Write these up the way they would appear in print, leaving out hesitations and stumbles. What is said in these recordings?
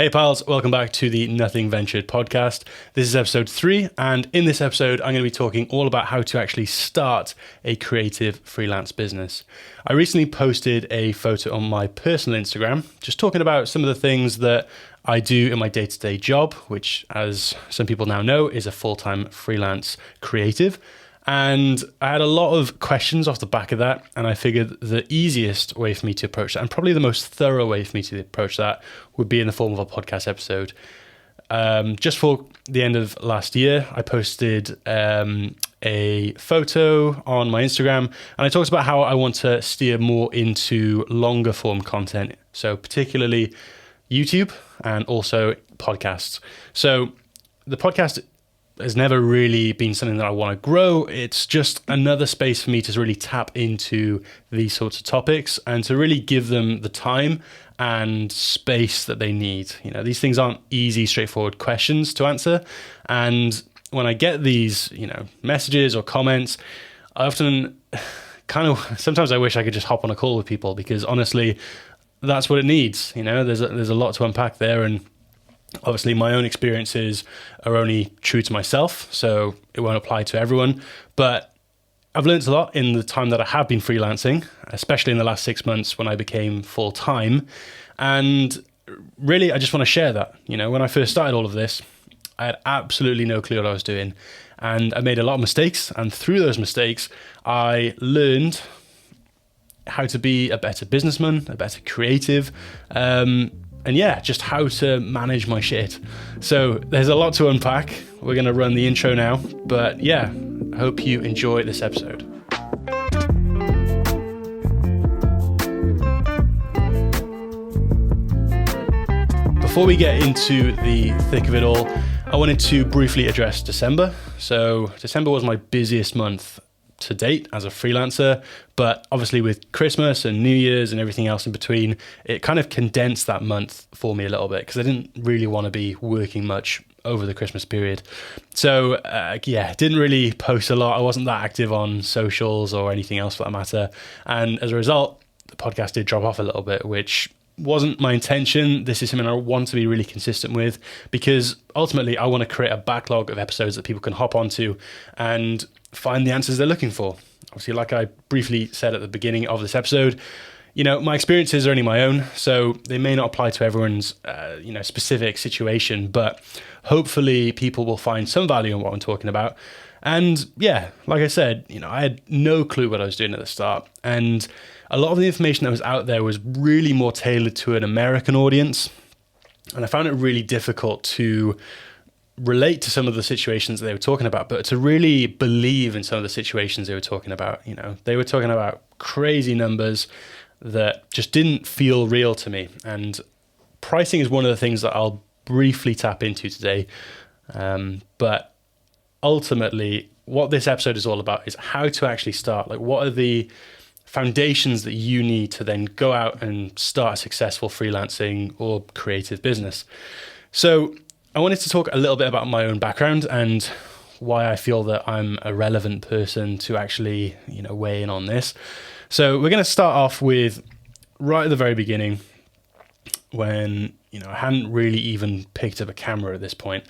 Hey pals, welcome back to the Nothing Ventured podcast. This is episode 3, and in this episode, I'm going to be talking all about how to actually start a creative freelance business. I recently posted a photo on my personal Instagram, just talking about some of the things that I do in my day-to-day job, which, as some people now know, is a full-time freelance creative. And I had a lot of questions off the back of that, and I figured the easiest way for me to approach that, and probably the most thorough way for me to approach that, would be in the form of a podcast episode. Just for the end of last year, I posted a photo on my Instagram, and I talked about how I want to steer more into longer form content, so particularly YouTube and also podcasts. So the podcast has never really been something that I want to grow. It's just another space for me to really tap into these sorts of topics and to really give them the time and space that they need. You know, these things aren't easy, straightforward questions to answer. And when I get these, messages or comments, I often sometimes I wish I could just hop on a call with people, because honestly, that's what it needs. There's a lot to unpack there, and obviously, my own experiences are only true to myself, so it won't apply to everyone. But I've learned a lot in the time that I have been freelancing, especially in the last 6 months when I became full-time. And really, I just want to share that. When I first started all of this, I had absolutely no clue what I was doing. And I made a lot of mistakes. And through those mistakes, I learned how to be a better businessman, a better creative, and yeah, just how to manage my shit. So there's a lot to unpack. We're going to run the intro now. But yeah, I hope you enjoy this episode. Before we get into the thick of it all, I wanted to briefly address December. So December was my busiest month to date as a freelancer, but obviously with Christmas and New Year's and everything else in between, it kind of condensed that month for me a little bit, because I didn't really want to be working much over the Christmas period. So didn't really post a lot. I wasn't that active on socials or anything else for that matter. And as a result, the podcast did drop off a little bit, which wasn't my intention. This is something I want to be really consistent with, because ultimately I want to create a backlog of episodes that people can hop onto and find the answers they're looking for. Obviously, like I briefly said at the beginning of this episode, my experiences are only my own, so they may not apply to everyone's specific situation, but hopefully people will find some value in what I'm talking about. And yeah, like I said, I had no clue what I was doing at the start, and a lot of the information that was out there was really more tailored to an American audience, and I found it really difficult to relate to some of the situations that they were talking about, but to really believe in some of the situations they were talking about. They were talking about crazy numbers that just didn't feel real to me. And pricing is one of the things that I'll briefly tap into today. But ultimately, what this episode is all about is how to actually start. Like, what are the foundations that you need to then go out and start a successful freelancing or creative business? So I wanted to talk a little bit about my own background and why I feel that I'm a relevant person to actually, weigh in on this. So we're going to start off with right at the very beginning, when, I hadn't really even picked up a camera at this point.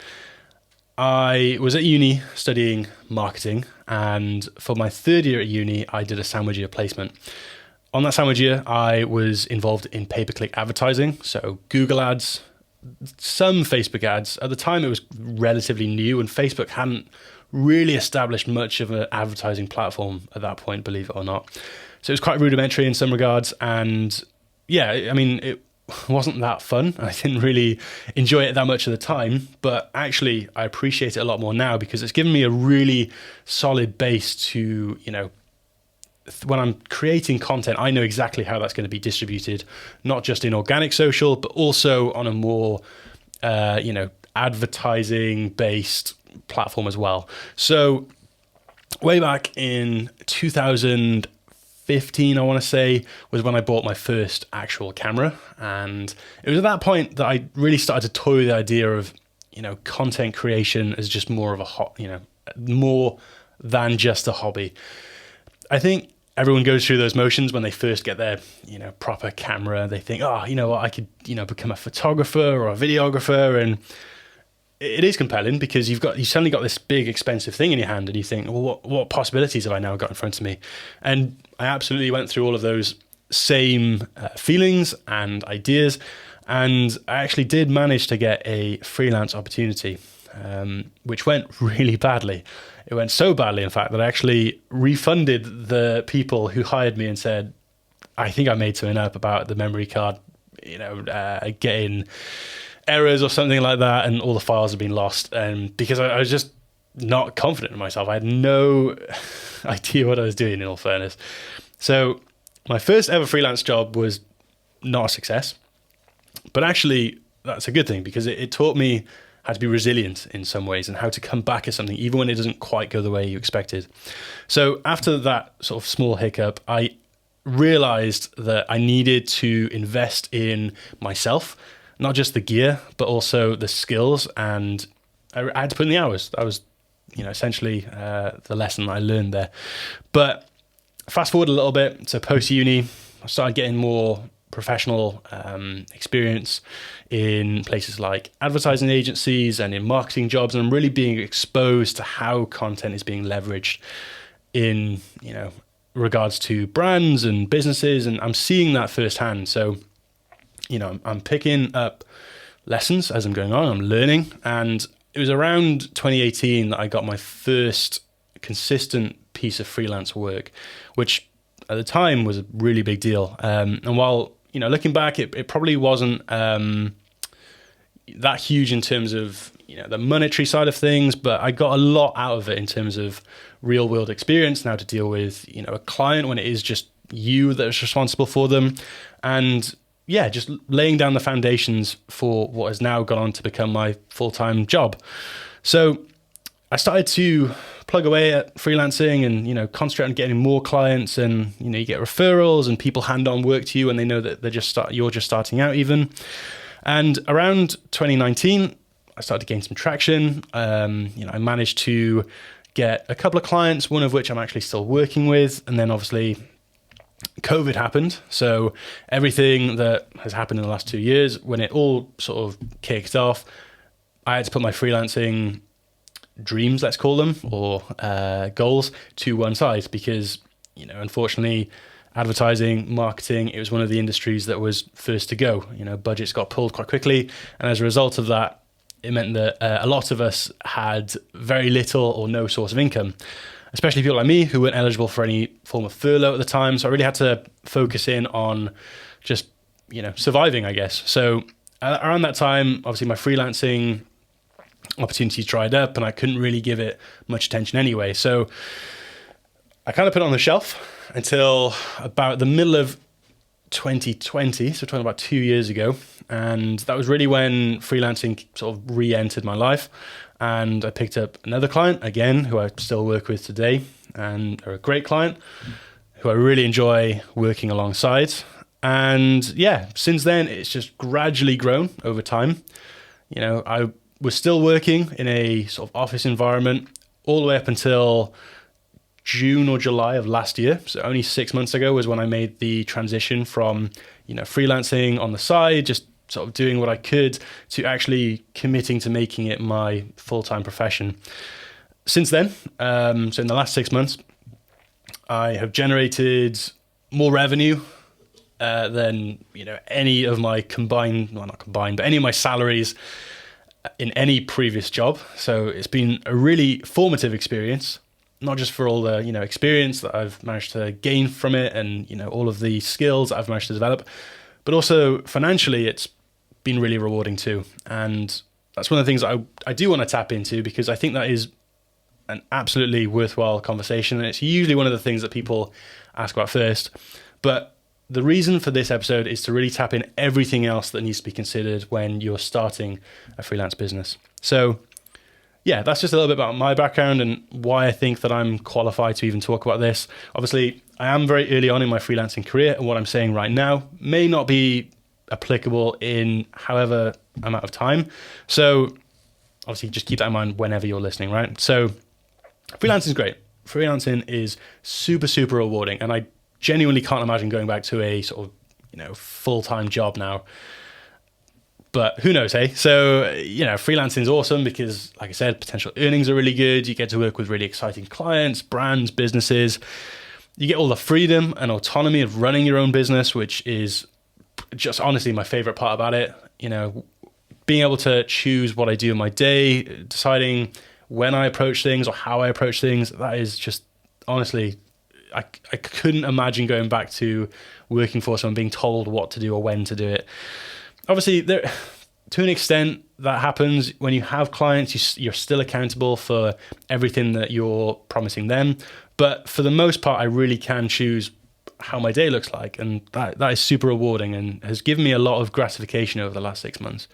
I was at uni studying marketing, and for my third year at uni, I did a sandwich year placement. On that sandwich year, I was involved in pay-per-click advertising, so Google ads, some Facebook ads. At the time, it was relatively new, and Facebook hadn't really established much of an advertising platform at that point, believe it or not. So it was quite rudimentary in some regards, and yeah, it wasn't that fun. I didn't really enjoy it that much at the time, but actually I appreciate it a lot more now, because it's given me a really solid base to, when I'm creating content, I know exactly how that's going to be distributed, not just in organic social, but also on a more, advertising-based platform as well. So way back in 2015, I want to say, was when I bought my first actual camera. And it was at that point that I really started to toy with the idea of, content creation as just more of a more than just a hobby. I think everyone goes through those motions when they first get their, proper camera. They think, oh, you know what, I could, become a photographer or a videographer. And it is compelling because you suddenly got this big expensive thing in your hand and you think, well, what possibilities have I now got in front of me? And I absolutely went through all of those same feelings and ideas. And I actually did manage to get a freelance opportunity, which went really badly. It went so badly, in fact, that I actually refunded the people who hired me and said, I think I made something up about the memory card, getting errors or something like that, and all the files have been lost. And because I was just not confident in myself, I had no idea what I was doing, in all fairness. So my first ever freelance job was not a success, but actually that's a good thing because it taught me how to be resilient in some ways and how to come back at something even when it doesn't quite go the way you expected. So after that sort of small hiccup, I realized that I needed to invest in myself, not just the gear, but also the skills, and I had to put in the hours. That was, essentially the lesson I learned there. But fast forward a little bit, so post-uni, I started getting more professional experience in places like advertising agencies and in marketing jobs, and I'm really being exposed to how content is being leveraged in, regards to brands and businesses, and I'm seeing that firsthand. So, I'm picking up lessons as I'm going on, I'm learning, and it was around 2018 that I got my first consistent piece of freelance work, which at the time was a really big deal. And while, looking back, it probably wasn't that huge in terms of, the monetary side of things, but I got a lot out of it in terms of real world experience now to deal with, a client when it is just you that's responsible for them. And yeah, just laying down the foundations for what has now gone on to become my full-time job. So I started to plug away at freelancing and, concentrate on getting more clients, and, you get referrals and people hand on work to you and they know that you're just starting out even. And around 2019, I started to gain some traction. I managed to get a couple of clients, one of which I'm actually still working with. And then obviously COVID happened. So everything that has happened in the last 2 years, when it all sort of kicked off, I had to put my freelancing dreams, let's call them, or goals to one side because, unfortunately, advertising, marketing, it was one of the industries that was first to go. Budgets got pulled quite quickly. And as a result of that, it meant that a lot of us had very little or no source of income, especially people like me who weren't eligible for any form of furlough at the time. So I really had to focus in on just, surviving, I guess. So around that time, obviously my freelancing opportunities dried up and I couldn't really give it much attention anyway. So I kind of put it on the shelf until about the middle of 2020. So we're talking about 2 years ago. And that was really when freelancing sort of re-entered my life. And I picked up another client, again, who I still work with today. And they're a great client who I really enjoy working alongside. And yeah, since then, it's just gradually grown over time. I was still working in a sort of office environment all the way up until June or July of last year. So only 6 months ago was when I made the transition from, freelancing on the side, just sort of doing what I could, to actually committing to making it my full-time profession. Since then, so in the last 6 months, I have generated more revenue than, any of my any of my salaries in any previous job. So it's been a really formative experience, not just for all the, experience that I've managed to gain from it and, all of the skills that I've managed to develop, but also financially, it's been really rewarding too. And that's one of the things I do want to tap into because I think that is an absolutely worthwhile conversation. And it's usually one of the things that people ask about first. But the reason for this episode is to really tap in everything else that needs to be considered when you're starting a freelance business. So yeah, that's just a little bit about my background and why I think that I'm qualified to even talk about this. Obviously, I am very early on in my freelancing career, and what I'm saying right now may not be applicable in however amount of time. So obviously just keep that in mind whenever you're listening, right? So freelancing is great. freelancing is super, super rewarding. And I genuinely can't imagine going back to a sort of, full-time job now. But who knows, hey? So, freelancing is awesome because, like I said, potential earnings are really good. You get to work with really exciting clients, brands, businesses. You get all the freedom and autonomy of running your own business, which is just honestly my favorite part about it. Being able to choose what I do in my day, deciding when I approach things or how I approach things, that is just honestly, I couldn't imagine going back to working for someone, being told what to do or when to do it. Obviously, to an extent, that happens when you have clients. You're still accountable for everything that you're promising them. But for the most part, I really can choose how my day looks like. And that is super rewarding and has given me a lot of gratification over the last 6 months.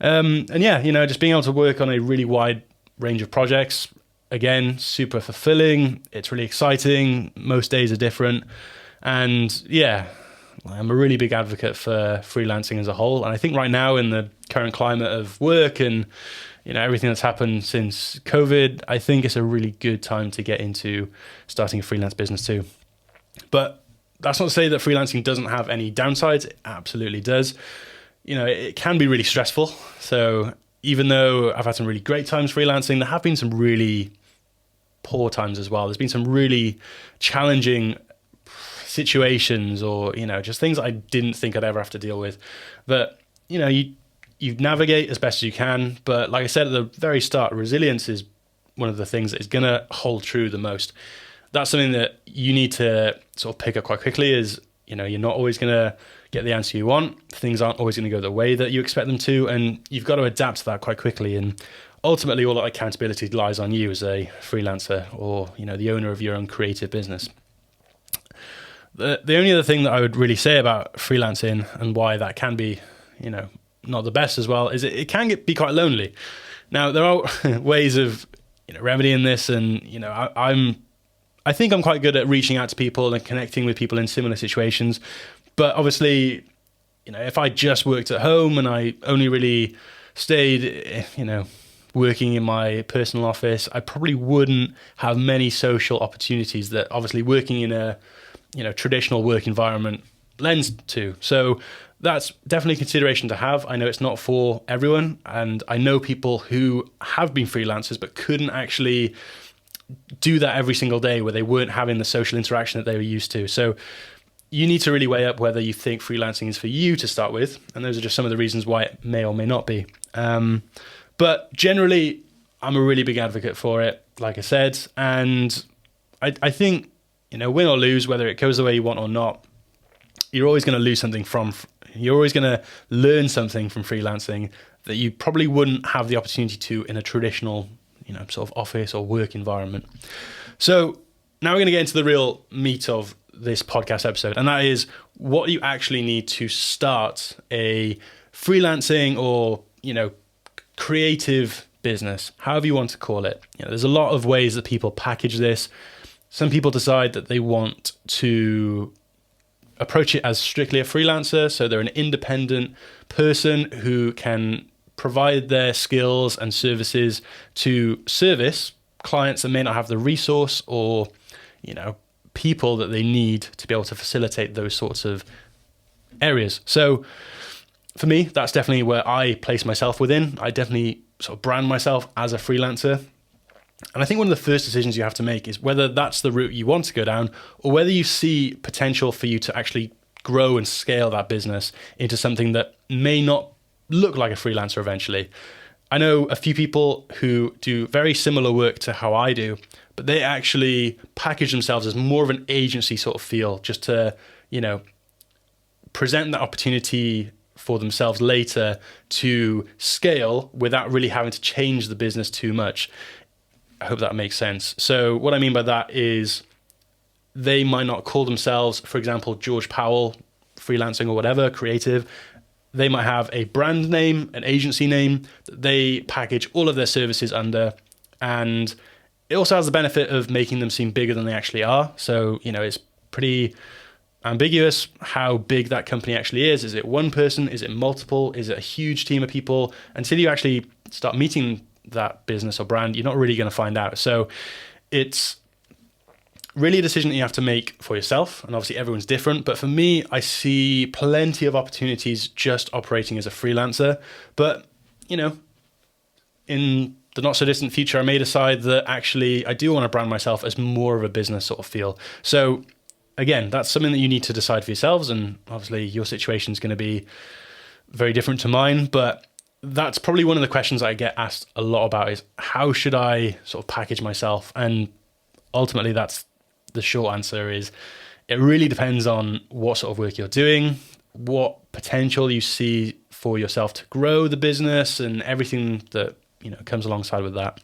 Just being able to work on a really wide range of projects, again, super fulfilling. It's really exciting. Most days are different. And yeah, I'm a really big advocate for freelancing as a whole. And I think right now in the current climate of work and, everything that's happened since COVID, I think it's a really good time to get into starting a freelance business too. But that's not to say that freelancing doesn't have any downsides. It absolutely does. It can be really stressful. So even though I've had some really great times freelancing, there have been some really poor times as well. There's been some really challenging situations or, just things I didn't think I'd ever have to deal with. But, you navigate as best as you can. But like I said at the very start, resilience is one of the things that is going to hold true the most. That's something that you need to sort of pick up quite quickly is, you're not always going to get the answer you want. Things aren't always going to go the way that you expect them to. And you've got to adapt to that quite quickly. And ultimately, all that accountability lies on you as a freelancer or, the owner of your own creative business. The only other thing that I would really say about freelancing and why that can be, not the best as well, is it can be quite lonely. Now, there are ways of, remedying this. And, I think I'm quite good at reaching out to people and connecting with people in similar situations. But obviously, if I just worked at home and I only really stayed, working in my personal office, I probably wouldn't have many social opportunities that obviously working in a, traditional work environment lends to. So that's definitely a consideration to have. I know it's not for everyone. And I know people who have been freelancers but couldn't actually do that every single day where they weren't having the social interaction that they were used to. So you need to really weigh up whether you think freelancing is for you to start with. And those are just some of the reasons why it may or may not be. But generally, I'm a really big advocate for it, like I said. And I think, win or lose, whether it goes the way you want or not, you're always going to learn something from freelancing that you probably wouldn't have the opportunity to in a traditional, sort of office or work environment. So now we're going to get into the real meat of this podcast episode, and that is what you actually need to start a freelancing or, creative business, however you want to call it. There's a lot of ways that people package this. Some people decide that they want to approach it as strictly a freelancer. So they're an independent person who can provide their skills and services to service clients that may not have the resource or, people that they need to be able to facilitate those sorts of areas. So for me, that's definitely where I place myself within. I definitely sort of brand myself as a freelancer. And I think one of the first decisions you have to make is whether that's the route you want to go down or whether you see potential for you to actually grow and scale that business into something that may not look like a freelancer eventually. I know a few people who do very similar work to how I do, but they actually package themselves as more of an agency sort of feel, just to, present that opportunity for themselves later to scale without really having to change the business too much. I hope that makes sense. So what I mean by that is they might not call themselves, for example, George Powell, freelancing or whatever, creative. They might have a brand name, an agency name that they package all of their services under. And it also has the benefit of making them seem bigger than they actually are. So, it's pretty ambiguous how big that company actually is. Is it one person? Is it multiple? Is it a huge team of people? Until you actually start meeting that business or brand, you're not really going to find out. So it's really a decision that you have to make for yourself. And obviously everyone's different. But for me, I see plenty of opportunities just operating as a freelancer. But, in the not so distant future, I may decide that actually I do want to brand myself as more of a business sort of feel. So again, that's something that you need to decide for yourselves. And obviously your situation is going to be very different to mine. But that's probably one of the questions I get asked a lot about is how should I sort of package myself? And ultimately that's the short answer is it really depends on what sort of work you're doing, what potential you see for yourself to grow the business and everything that, comes alongside with that.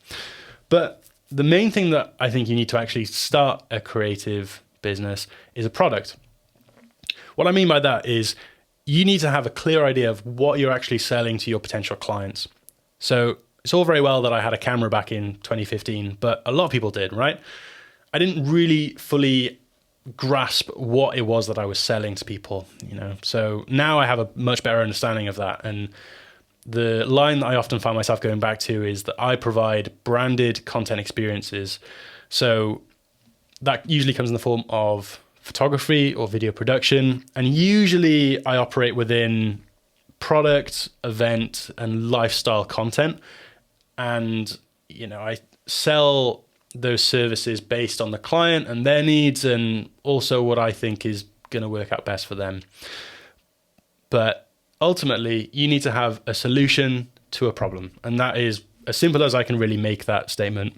But the main thing that I think you need to actually start a creative business is a product. What I mean by that is you need to have a clear idea of what you're actually selling to your potential clients. So it's all very well that I had a camera back in 2015, but a lot of people did, right? I didn't really fully grasp what it was that I was selling to people, So now I have a much better understanding of that. And the line that I often find myself going back to is that I provide branded content experiences. So that usually comes in the form of photography or video production. And usually I operate within product, event, and lifestyle content. And, I sell those services based on the client and their needs and also what I think is going to work out best for them. But ultimately, you need to have a solution to a problem. And that is as simple as I can really make that statement.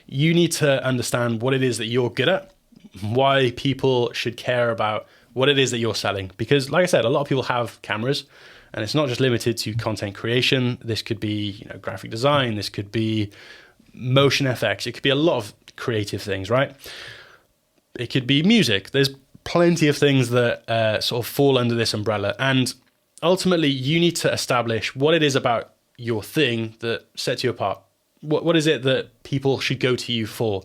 You need to understand what it is that you're good at, why people should care about what it is that you're selling. Because like I said, a lot of people have cameras and it's not just limited to content creation. This could be, graphic design. This could be motion FX. It could be a lot of creative things, right? It could be music. There's plenty of things that sort of fall under this umbrella. And ultimately, you need to establish what it is about your thing that sets you apart. What is it that people should go to you for?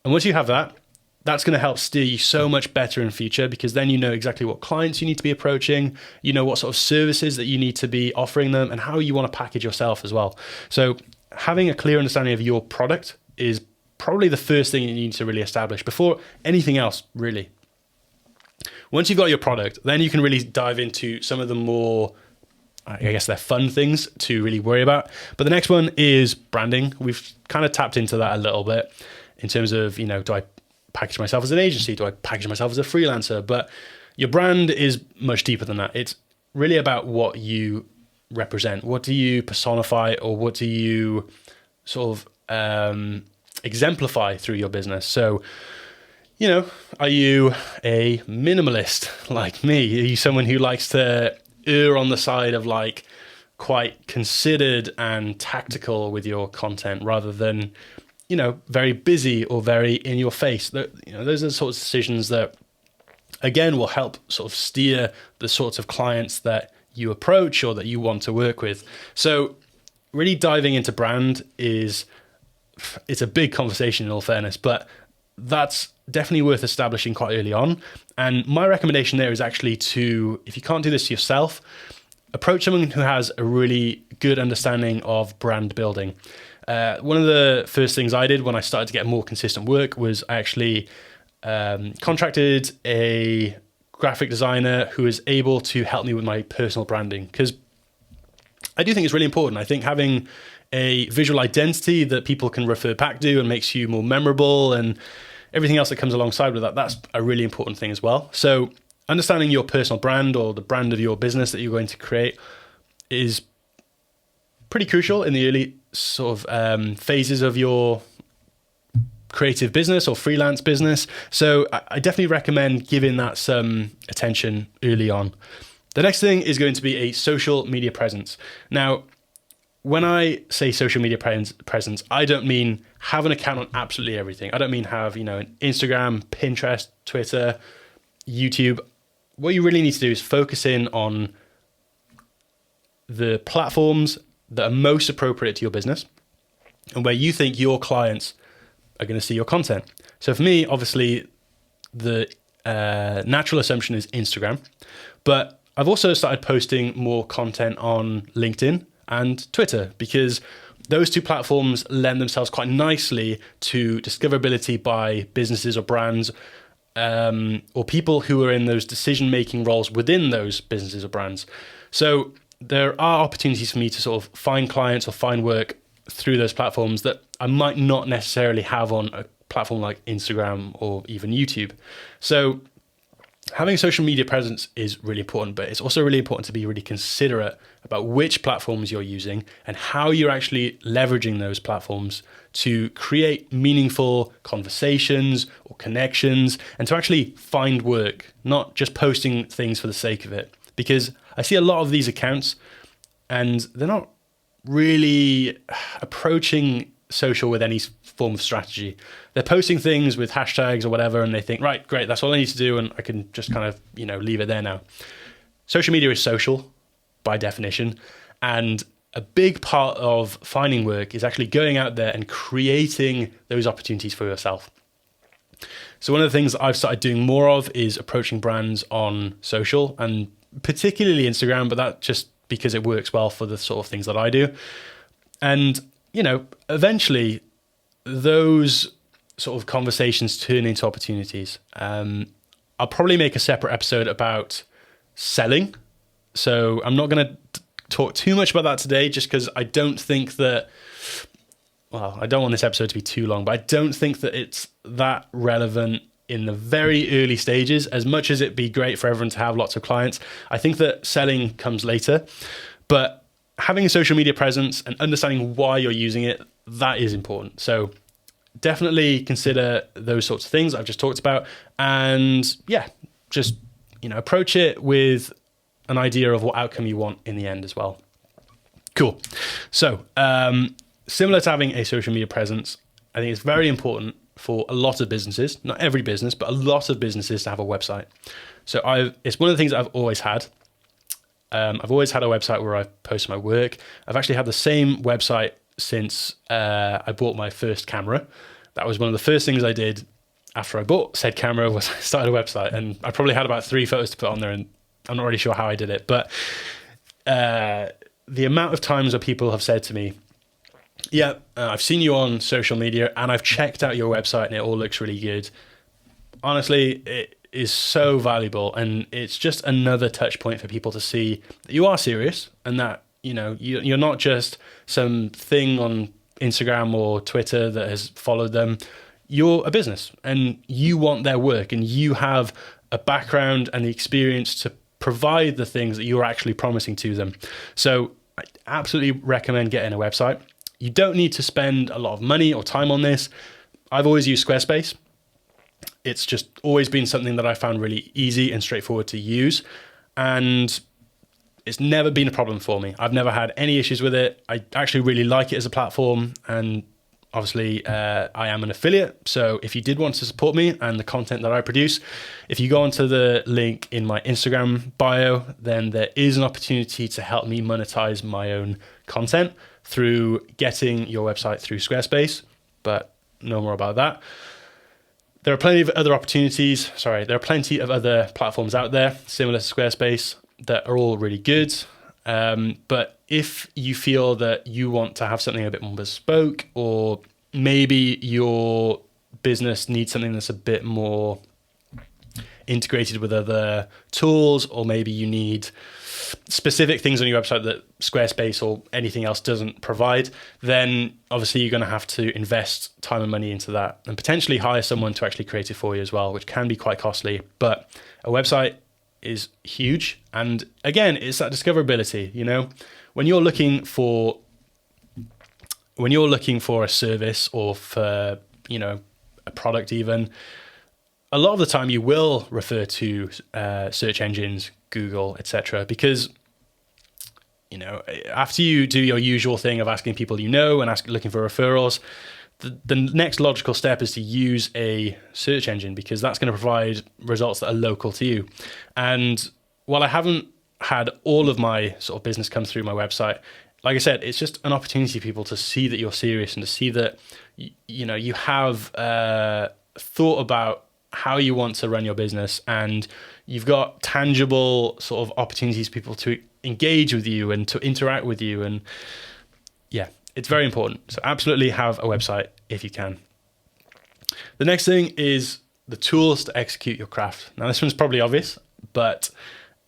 And once you have that, that's going to help steer you so much better in future because then you know exactly what clients you need to be approaching, what sort of services that you need to be offering them and how you want to package yourself as well. So having a clear understanding of your product is probably the first thing you need to really establish before anything else, really. Once you've got your product, then you can really dive into some of the more, I guess they're fun things to really worry about. But the next one is branding. We've kind of tapped into that a little bit in terms of, do I package myself as an agency? Do I package myself as a freelancer? But your brand is much deeper than that. It's really about what you represent. What do you personify or what do you sort of exemplify through your business? So, are you a minimalist like me? Are you someone who likes to err on the side of quite considered and tactical with your content rather than, very busy or very in your face? Those are the sorts of decisions that, again, will help sort of steer the sorts of clients that you approach or that you want to work with. So really diving into brand it's a big conversation in all fairness, but that's definitely worth establishing quite early on. And my recommendation there is actually to, if you can't do this yourself, approach someone who has a really good understanding of brand building. One of the first things I did when I started to get more consistent work was I actually contracted a graphic designer who is able to help me with my personal branding, because I do think it's really important. I think having a visual identity that people can refer back to and makes you more memorable and everything else that comes alongside with that, that's a really important thing as well. So understanding your personal brand or the brand of your business that you're going to create is pretty crucial in the early sort of phases of your creative business or freelance business. So I definitely recommend giving that some attention early on. The next thing is going to be a social media presence. Now, when I say social media presence, I don't mean have an account on absolutely everything. I don't mean have, an Instagram, Pinterest, Twitter, YouTube. What you really need to do is focus in on the platforms that are most appropriate to your business and where you think your clients are going to see your content. So for me, obviously, the natural assumption is Instagram, but I've also started posting more content on LinkedIn and Twitter, because those two platforms lend themselves quite nicely to discoverability by businesses or brands, or people who are in those decision-making roles within those businesses or brands. So there are opportunities for me to sort of find clients or find work through those platforms that I might not necessarily have on a platform like Instagram or even YouTube. So having a social media presence is really important, but it's also really important to be really considerate about which platforms you're using and how you're actually leveraging those platforms to create meaningful conversations or connections and to actually find work, not just posting things for the sake of it. Because I see a lot of these accounts and they're not really approaching social with any form of strategy. They're posting things with hashtags or whatever, and they think, right, great, that's all I need to do, and I can just kind of, leave it there now. Social media is social by definition, and a big part of finding work is actually going out there and creating those opportunities for yourself. So one of the things I've started doing more of is approaching brands on social, and particularly Instagram, but that's just because it works well for the sort of things that I do. And eventually those sort of conversations turn into opportunities. I'll probably make a separate episode about selling. So I'm not going to talk too much about that today, just because I don't think that, I don't want this episode to be too long, but I don't think that it's that relevant in the very early stages. As much as it'd be great for everyone to have lots of clients, I think that selling comes later. But having a social media presence and understanding why you're using it, that is important. So definitely consider those sorts of things I've just talked about. And just, approach it with an idea of what outcome you want in the end as well. Cool. So similar to having a social media presence, I think it's very important for a lot of businesses, not every business, but a lot of businesses to have a website. So it's one of the things I've always had. I've always had a website where I post my work. I've actually had the same website since I bought my first camera. That was one of the first things I did after I bought said camera, was I started a website, and I probably had about 3 photos to put on there, and I'm not really sure how I did it. But the amount of times where people have said to me, I've seen you on social media and I've checked out your website and it all looks really good. Honestly, it is so valuable, and it's just another touch point for people to see that you are serious and that, you're not just some thing on Instagram or Twitter that has followed them. You're a business and you want their work, and you have a background and the experience to provide the things that you're actually promising to them. So I absolutely recommend getting a website. You don't need to spend a lot of money or time on this. I've always used Squarespace. It's just always been something that I found really easy and straightforward to use. And it's never been a problem for me. I've never had any issues with it. I actually really like it as a platform. And obviously, I am an affiliate. So if you did want to support me and the content that I produce, if you go onto the link in my Instagram bio, then there is an opportunity to help me monetize my own content through getting your website through Squarespace, but no more about that. There are plenty of other opportunities. There are plenty of other platforms out there similar to Squarespace that are all really good. But if you feel that you want to have something a bit more bespoke, or maybe your business needs something that's a bit more integrated with other tools, or maybe you need specific things on your website that Squarespace or anything else doesn't provide, then obviously you're going to have to invest time and money into that, and potentially hire someone to actually create it for you as well, which can be quite costly. But a website is huge. And again, it's that discoverability. When you're looking for a service or for, a product even, a lot of the time you will refer to search engines, Google, etc. Because, after you do your usual thing of asking people and looking for referrals, the next logical step is to use a search engine, because that's going to provide results that are local to you. And while I haven't had all of my sort of business come through my website, like I said, it's just an opportunity for people to see that you're serious and to see that, you have thought about how you want to run your business, and you've got tangible sort of opportunities for people to engage with you and to interact with you. And It's very important. So absolutely have a website if you can. The next thing is the tools to execute your craft. Now, this one's probably obvious, but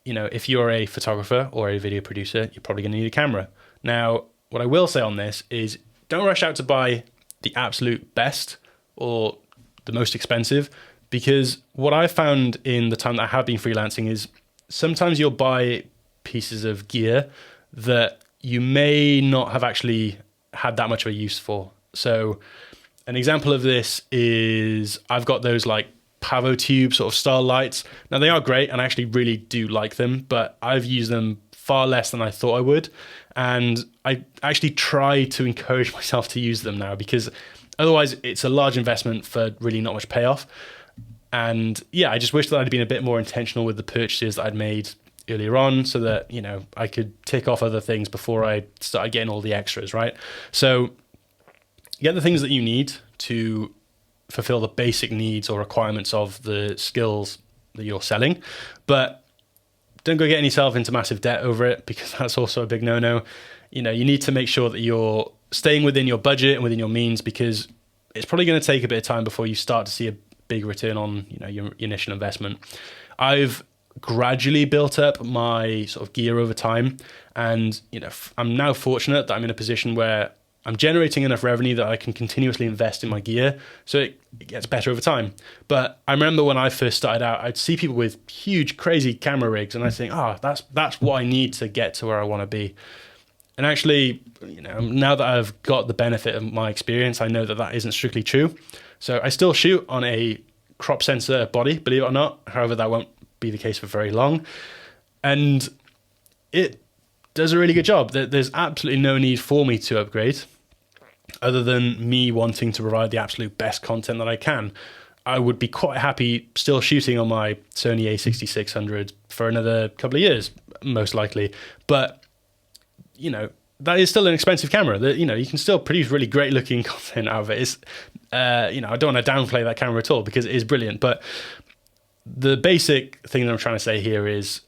if you're a photographer or a video producer, you're probably going to need a camera. Now, what I will say on this is don't rush out to buy the absolute best or the most expensive, because what I've found in the time that I have been freelancing is sometimes you'll buy pieces of gear that you may not have actually had that much of a use for. So an example of this is I've got those like Pavo Tube sort of style lights. Now they are great and I actually really do like them, but I've used them far less than I thought I would. And I actually try to encourage myself to use them now, because otherwise it's a large investment for really not much payoff. And yeah, I just wish that I'd been a bit more intentional with the purchases that I'd made earlier on, so that, I could tick off other things before I started getting all the extras, right? So get the things that you need to fulfill the basic needs or requirements of the skills that you're selling, but don't go getting yourself into massive debt over it, because that's also a big no-no. You need to make sure that you're staying within your budget and within your means, because it's probably going to take a bit of time before you start to see a big return on your initial investment. I've gradually built up my sort of gear over time, and I'm now fortunate that I'm in a position where I'm generating enough revenue that I can continuously invest in my gear, so it gets better over time. But I remember when I first started out, I'd see people with huge, crazy camera rigs, and I think, that's what I need to get to where I want to be. And actually, now that I've got the benefit of my experience, I know that that isn't strictly true. So I still shoot on a crop sensor body, believe it or not. However, that won't be the case for very long. And it does a really good job. There's absolutely no need for me to upgrade, other than me wanting to provide the absolute best content that I can. I would be quite happy still shooting on my Sony a6600 for another couple of years, most likely. But, that is still an expensive camera. That you can still produce really great looking content out of it. It's, I don't want to downplay that camera at all, because it is brilliant. But the basic thing that I'm trying to say here is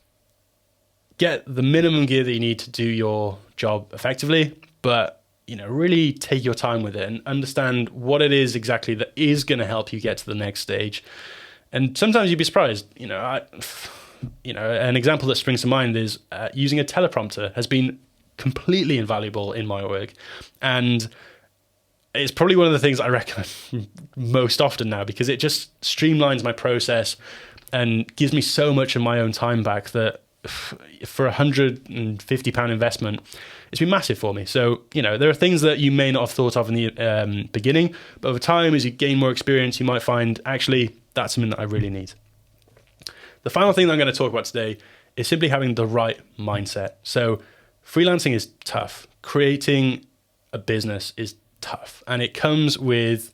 get the minimum gear that you need to do your job effectively, but really take your time with it and understand what it is exactly that is going to help you get to the next stage. And sometimes you'd be surprised. An example that springs to mind is using a teleprompter has been completely invaluable in my work, and it's probably one of the things I recommend most often now, because it just streamlines my process and gives me so much of my own time back that for £150 investment, it's been massive for me. So, there are things that you may not have thought of in the beginning, but over time, as you gain more experience, you might find, actually, that's something that I really need. The final thing that I'm going to talk about today is simply having the right mindset. So freelancing is tough. Creating a business is tough. And it comes with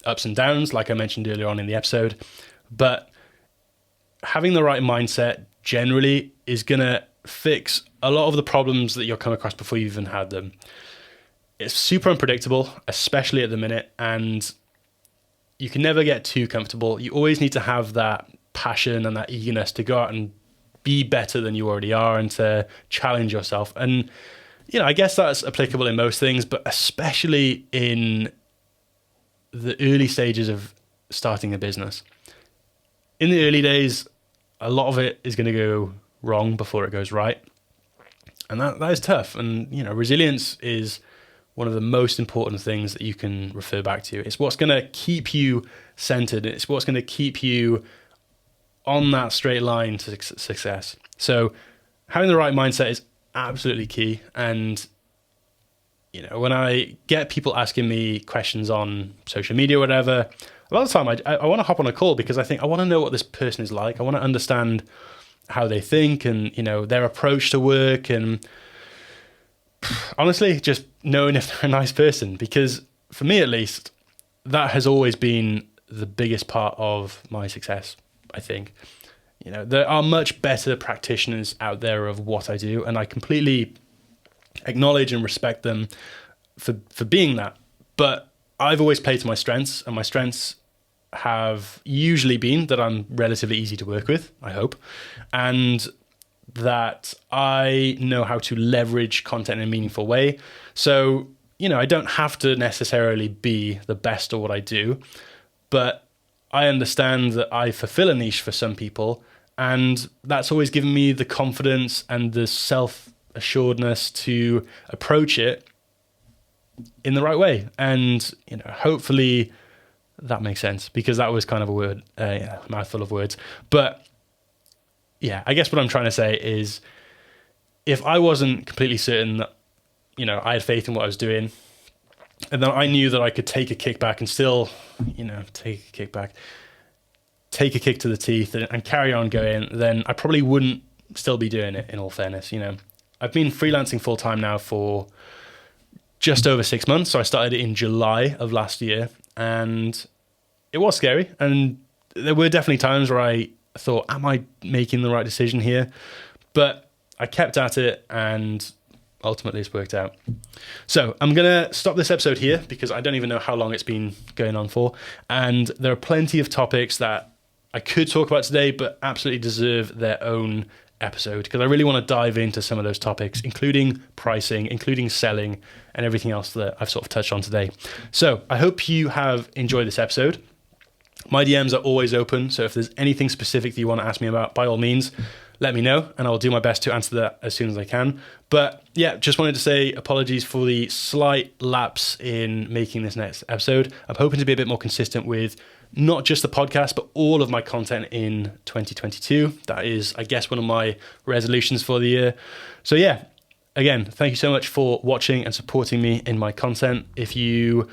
ups and downs, like I mentioned earlier on in the episode. But having the right mindset generally is going to fix a lot of the problems that you'll come across before you even had them. It's super unpredictable, especially at the minute, and you can never get too comfortable. You always need to have that passion and that eagerness to go out and be better than you already are and to challenge yourself. And, I guess that's applicable in most things, but especially in the early stages of starting a business. In the early days, a lot of it is going to go wrong before it goes right. And that is tough. And, resilience is one of the most important things that you can refer back to. It's what's going to keep you centered. It's what's going to keep you on that straight line to success. So having the right mindset is absolutely key. And, when I get people asking me questions on social media or whatever, a lot of the time I want to hop on a call, because I think I want to know what this person is like. I want to understand how they think and, their approach to work, and honestly, just knowing if they're a nice person, because for me, at least, that has always been the biggest part of my success, I think. There are much better practitioners out there of what I do, and I completely acknowledge and respect them for being that. But I've always played to my strengths, and my strengths have usually been that I'm relatively easy to work with, I hope, and that I know how to leverage content in a meaningful way. So I don't have to necessarily be the best at what I do, but I understand that I fulfill a niche for some people, and that's always given me the confidence and the self-assuredness to approach it in the right way. And, hopefully that makes sense, because that was kind of a mouthful of words. But yeah, I guess what I'm trying to say is, if I wasn't completely certain that, I had faith in what I was doing, and then I knew that I could take a kick back and still, take a kick to the teeth and carry on going, then I probably wouldn't still be doing it, in all fairness. I've been freelancing full time now for just over 6 months. So I started it in July of last year, and it was scary. And there were definitely times where I thought, am I making the right decision here? But I kept at it, and ultimately it's worked out. So I'm going to stop this episode here, because I don't even know how long it's been going on for. And there are plenty of topics that I could talk about today, but absolutely deserve their own episode, because I really want to dive into some of those topics, including pricing, including selling, and everything else that I've sort of touched on today. So I hope you have enjoyed this episode. My DMs are always open, so if there's anything specific that you want to ask me about, by all means, let me know, and I'll do my best to answer that as soon as I can. But yeah, just wanted to say apologies for the slight lapse in making this next episode. I'm hoping to be a bit more consistent with not just the podcast, but all of my content in 2022. That is, I guess, one of my resolutions for the year. So yeah, again, thank you so much for watching and supporting me in my content. If you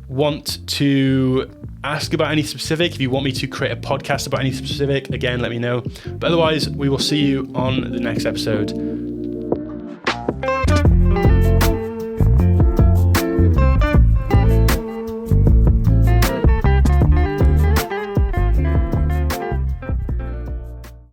want to ask about any specific, if you want me to create a podcast about any specific, again, let me know. But otherwise, we will see you on the next episode.